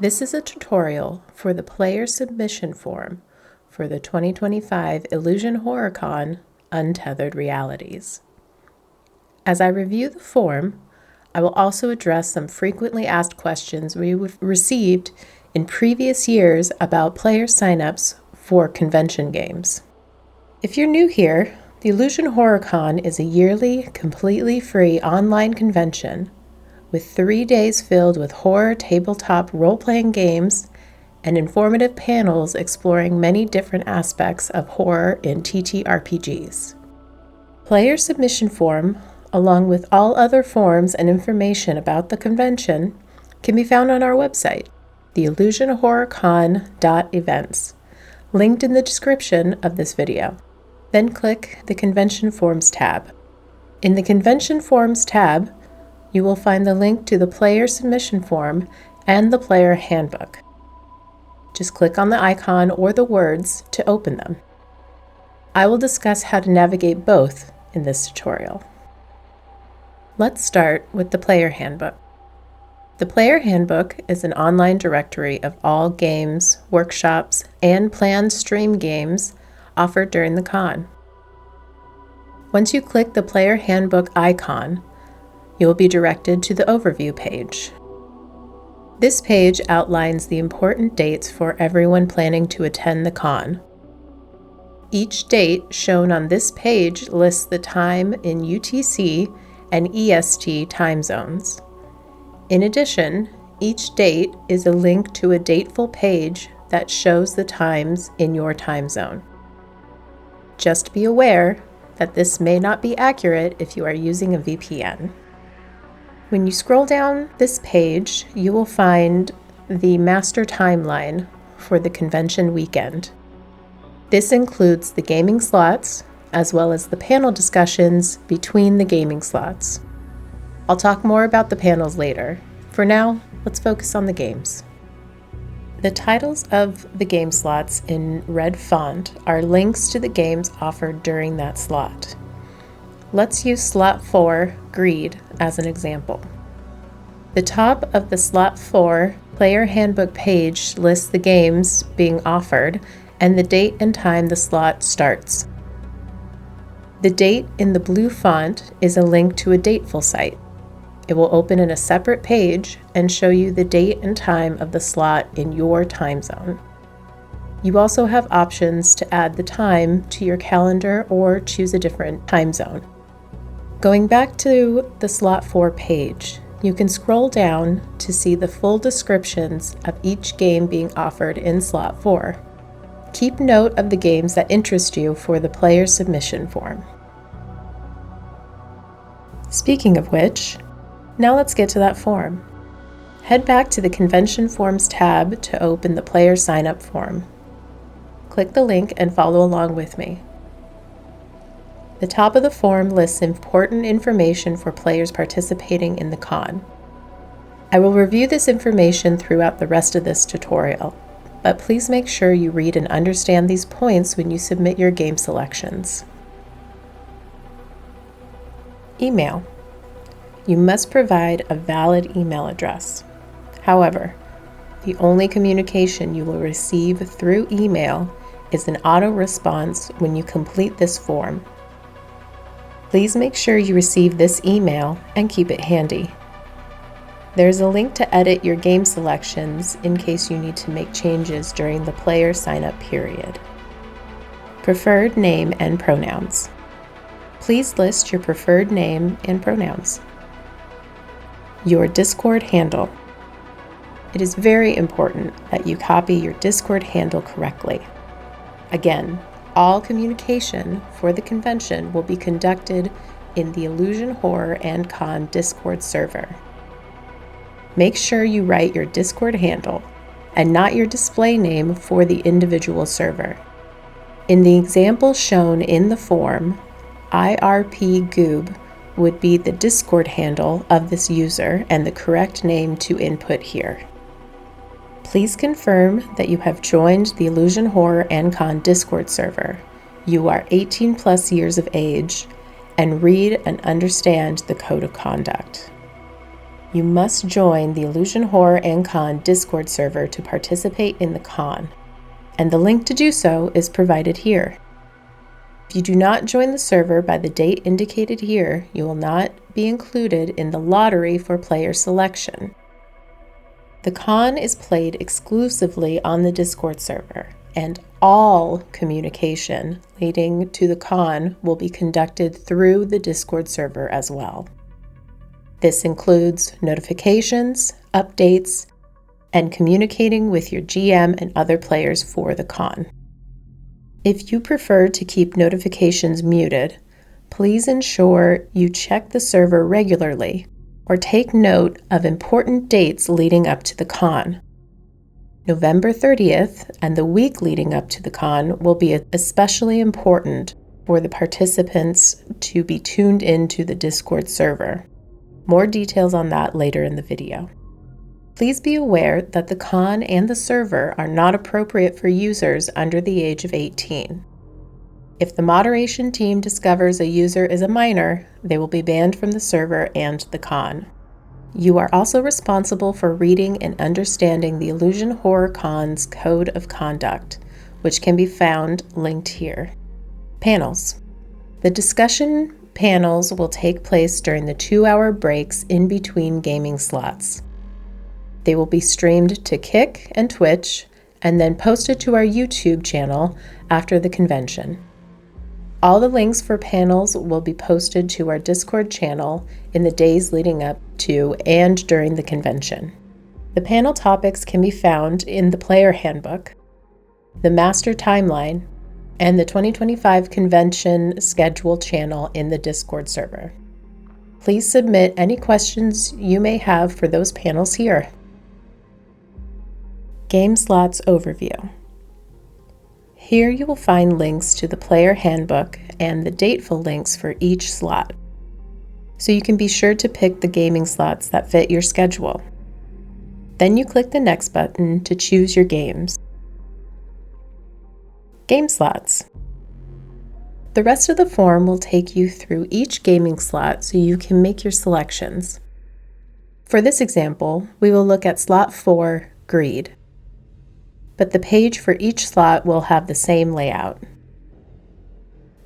This is a tutorial for the player submission form for the 2025 Illusion HorrorCon Untethered Realities. As I review the form, I will also address some frequently asked questions we received in previous years about player signups for convention games. If you're new here, the Illusion HorrorCon is a yearly, completely free online convention with 3 days filled with horror tabletop role-playing games and informative panels exploring many different aspects of horror in TTRPGs. Player submission form, along with all other forms and information about the convention, can be found on our website, theillusionhorrorcon.events, linked in the description of this video. Then click the Convention Forms tab. In the Convention Forms tab, you will find the link to the player submission form and the player handbook. Just click on the icon or the words to open them. I will discuss how to navigate both in this tutorial. Let's start with the player handbook. The player handbook is an online directory of all games, workshops, and planned stream games offered during the con. Once you click the player handbook icon, you will be directed to the overview page. This page outlines the important dates for everyone planning to attend the con. Each date shown on this page lists the time in UTC and EST time zones. In addition, each date is a link to a dateful page that shows the times in your time zone. Just be aware that this may not be accurate if you are using a VPN. When you scroll down this page, you will find the master timeline for the convention weekend. This includes the gaming slots, as well as the panel discussions between the gaming slots. I'll talk more about the panels later. For now, let's focus on the games. The titles of the game slots in red font are links to the games offered during that slot. Let's use slot 4, Greed, as an example. The top of the slot 4 player handbook page lists the games being offered and the date and time the slot starts. The date in the blue font is a link to a dateful site. It will open in a separate page and show you the date and time of the slot in your time zone. You also have options to add the time to your calendar or choose a different time zone. Going back to the slot 4 page, you can scroll down to see the full descriptions of each game being offered in slot 4. Keep note of the games that interest you for the player submission form. Speaking of which, now let's get to that form. Head back to the Convention Forms tab to open the player sign-up form. Click the link and follow along with me. The top of the form lists important information for players participating in the con. I will review this information throughout the rest of this tutorial, but please make sure you read and understand these points when you submit your game selections. Email. You must provide a valid email address. However, the only communication you will receive through email is an auto response when you complete this form. Please make sure you receive this email and keep it handy. There's a link to edit your game selections in case you need to make changes during the player sign-up period. Preferred name and pronouns. Please list your preferred name and pronouns. Your Discord handle. It is very important that you copy your Discord handle correctly. Again, all communication for the convention will be conducted in the Illusion Horror and Con Discord server. Make sure you write your Discord handle and not your display name for the individual server. In the example shown in the form, IRPGoob would be the Discord handle of this user and the correct name to input here. Please confirm that you have joined the Illusion Horror and Con Discord server. You are 18 plus years of age and read and understand the code of conduct. You must join the Illusion Horror and Con Discord server to participate in the con, and the link to do so is provided here. If you do not join the server by the date indicated here, you will not be included in the lottery for player selection. The con is played exclusively on the Discord server, and all communication leading to the con will be conducted through the Discord server as well. This includes notifications, updates, and communicating with your GM and other players for the con. If you prefer to keep notifications muted, please ensure you check the server regularly or take note of important dates leading up to the con. November 30th and the week leading up to the con will be especially important for the participants to be tuned into the Discord server. More details on that later in the video. Please be aware that the con and the server are not appropriate for users under the age of 18. If the moderation team discovers a user is a minor, they will be banned from the server and the con. You are also responsible for reading and understanding the Illusion Horror Con's Code of Conduct, which can be found linked here. Panels. The discussion panels will take place during the 2-hour breaks in between gaming slots. They will be streamed to Kick and Twitch and then posted to our YouTube channel after the convention. All the links for panels will be posted to our Discord channel in the days leading up to and during the convention. The panel topics can be found in the Player Handbook, the Master Timeline, and the 2025 Convention Schedule channel in the Discord server. Please submit any questions you may have for those panels here. Game Slots Overview. Here you will find links to the Player Handbook and the dateful links for each slot, so you can be sure to pick the gaming slots that fit your schedule. Then you click the Next button to choose your games. Game slots. The rest of the form will take you through each gaming slot so you can make your selections. For this example, we will look at slot 4, Greed. But the page for each slot will have the same layout.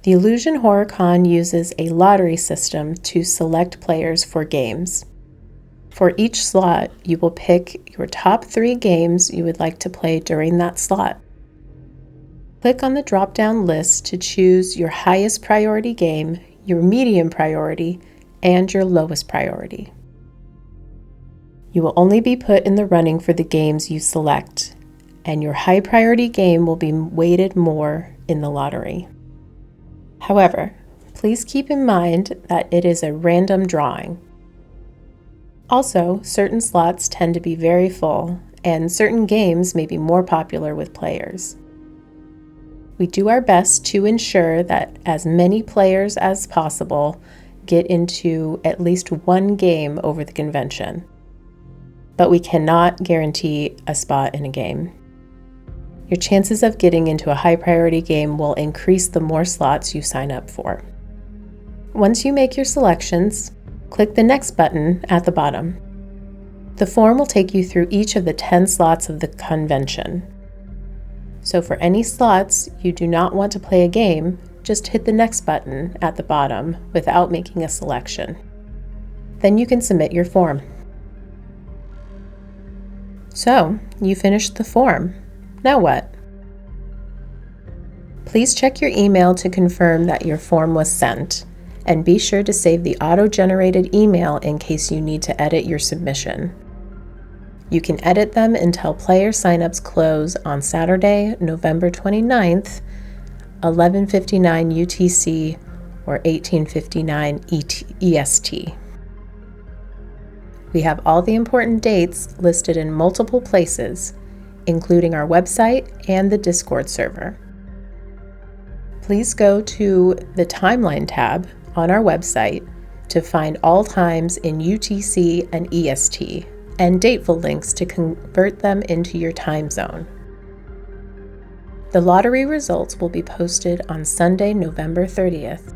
The Illusion Horror Con uses a lottery system to select players for games. For each slot, you will pick your top 3 games you would like to play during that slot. Click on the drop-down list to choose your highest priority game, your medium priority, and your lowest priority. You will only be put in the running for the games you select, and your high priority game will be weighted more in the lottery. However, please keep in mind that it is a random drawing. Also, certain slots tend to be very full, and certain games may be more popular with players. We do our best to ensure that as many players as possible get into at least one game over the convention, but we cannot guarantee a spot in a game. Your chances of getting into a high priority game will increase the more slots you sign up for. Once you make your selections, click the Next button at the bottom. The form will take you through each of the 10 slots of the convention. So for any slots you do not want to play a game, just hit the Next button at the bottom without making a selection. Then you can submit your form. So, you finished the form. Now what? Please check your email to confirm that your form was sent, and be sure to save the auto-generated email in case you need to edit your submission. You can edit them until player signups close on Saturday, November 29th, 11:59 UTC or 18:59 EST. We have all the important dates listed in multiple places, including our website and the Discord server. Please go to the Timeline tab on our website to find all times in UTC and EST, and dateful links to convert them into your time zone. The lottery results will be posted on Sunday, November 30th,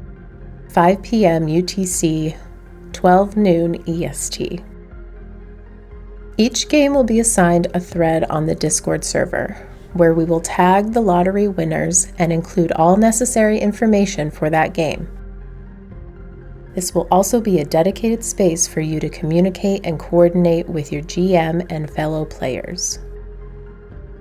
5 p.m. UTC, 12 noon EST. Each game will be assigned a thread on the Discord server, where we will tag the lottery winners and include all necessary information for that game. This will also be a dedicated space for you to communicate and coordinate with your GM and fellow players.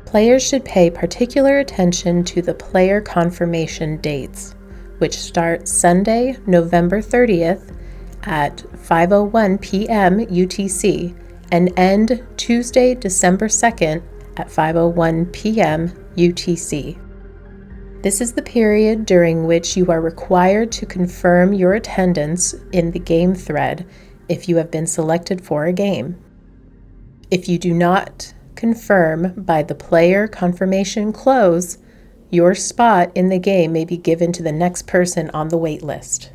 Players should pay particular attention to the player confirmation dates, which start Sunday, November 30th at 5:01 p.m. UTC and end Tuesday, December 2nd at 5:01 p.m. UTC. This is the period during which you are required to confirm your attendance in the game thread if you have been selected for a game. If you do not confirm by the player confirmation close, your spot in the game may be given to the next person on the wait list.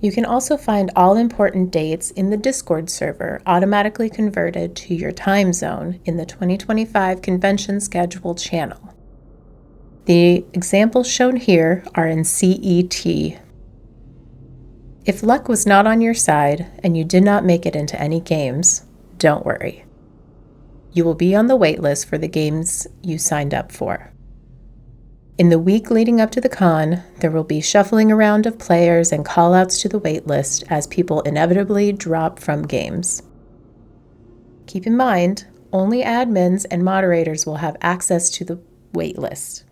You can also find all important dates in the Discord server automatically converted to your time zone in the 2025 convention schedule channel. The examples shown here are in CET. If luck was not on your side and you did not make it into any games, don't worry. You will be on the wait list for the games you signed up for. In the week leading up to the con, there will be shuffling around of players and callouts to the waitlist as people inevitably drop from games. Keep in mind, only admins and moderators will have access to the waitlist,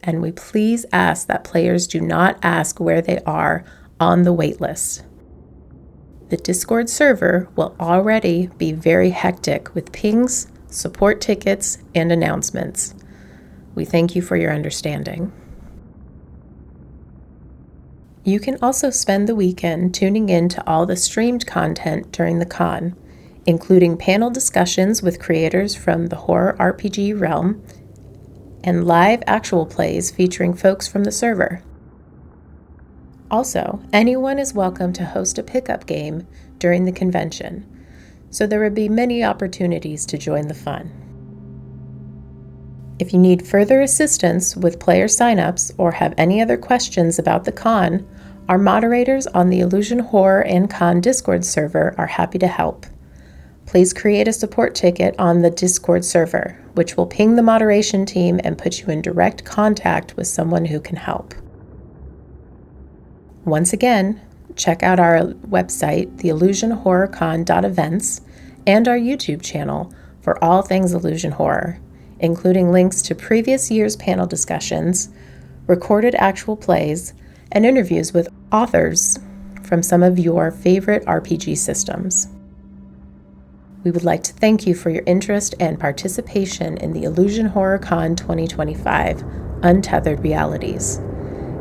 and we please ask that players do not ask where they are on the waitlist. The Discord server will already be very hectic with pings, support tickets, and announcements. We thank you for your understanding. You can also spend the weekend tuning in to all the streamed content during the con, including panel discussions with creators from the horror RPG realm and live actual plays featuring folks from the server. Also, anyone is welcome to host a pickup game during the convention, so there will be many opportunities to join the fun. If you need further assistance with player signups or have any other questions about the con, our moderators on the Illusion Horror and Con Discord server are happy to help. Please create a support ticket on the Discord server, which will ping the moderation team and put you in direct contact with someone who can help. Once again, check out our website, theillusionhorrorcon.events, and our YouTube channel for all things Illusion Horror, including links to previous year's panel discussions, recorded actual plays, and interviews with authors from some of your favorite RPG systems. We would like to thank you for your interest and participation in the Illusion Horror Con 2025 Untethered Realities.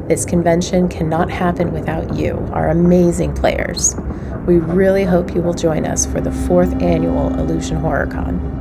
This convention cannot happen without you, our amazing players. We really hope you will join us for the 4th annual Illusion Horror Con.